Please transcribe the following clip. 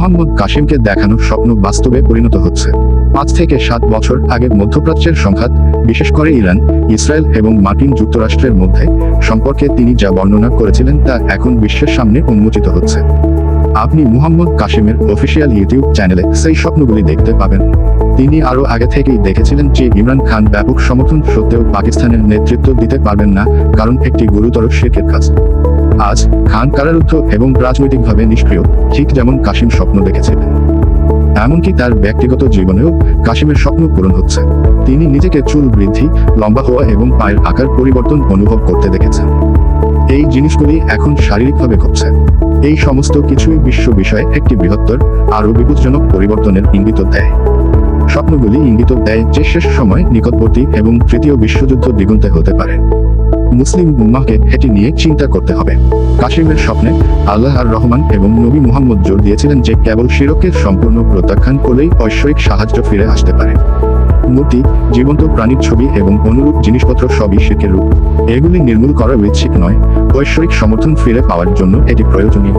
মুহাম্মদ কাসিমকে দেখানো স্বপ্ন বাস্তবে পরিণত হচ্ছে। 5 থেকে 7 বছর আগে মধ্যপ্রাচ্যের সংঘাত, বিশেষ করে ইরান, ইসরায়েল এবং মার্কিন যুক্তরাষ্ট্রের মধ্যে সম্পর্কে তিনি যা বর্ণনা করেছিলেন তা এখন বিশ্বের সামনে উন্মোচিত হচ্ছে। আপনি মুহাম্মদ কাসিমের অফিসিয়াল ইউটিউব চ্যানেলে সেই স্বপ্নগুলি দেখতে পাবেন। তিনি আরও আগে থেকেই দেখেছিলেন যে ইমরান খান ব্যাপক সমর্থন সত্ত্বেও পাকিস্তানের নেতৃত্ব দিতে পারবেন না, কারণ একটি গুরুতর শিরকের কাজ। আজ খান কারারুদ্ধ এবং রাজনৈতিকভাবে নিষ্ক্রিয়, ঠিক যেমন কাসিম স্বপ্ন দেখেছিলেন। এমনকি তার ব্যক্তিগত জীবনেও কাসিমের স্বপ্ন পূরণ হচ্ছে। তিনি নিজেকে চুল বৃদ্ধি, লম্বা হওয়া এবং পায়ের আকার পরিবর্তন অনুভব করতে দেখেছেন। এই জিনিসগুলি এখন শারীরিকভাবে ঘটছে। এই সমস্ত কিছুই বিশ্ব বিষয়ে একটি বৃহত্তর, আরও বিপজ্জনক পরিবর্তনের ইঙ্গিত দেয়। স্বপ্নগুলি ইঙ্গিত দেয় যে শেষ সময় নিকটবর্তী এবং তৃতীয় বিশ্বযুদ্ধ দিগন্তে হতে পারে। মুসলিম উম্মাহকে এটি নিয়ে চিন্তা করতে হবে। কাসিমের স্বপ্নে আল্লাহ আর রহমান এবং নবী মুহাম্মদ জোর দিয়েছিলেন যে কেবল শিরকের সম্পূর্ণ প্রত্যাখ্যান করলেই ঐশ্বরিক সাহায্য ফিরে আসতে পারে। মূর্তি, জীবন্ত প্রাণীর ছবি এবং অনুরূপ জিনিসপত্র সবই শিরকের রূপ। এগুলি নির্মূল করা ঐচ্ছিক নয়, ঐশ্বরিক সমর্থন ফিরে পাওয়ার জন্য এটি প্রয়োজনীয়।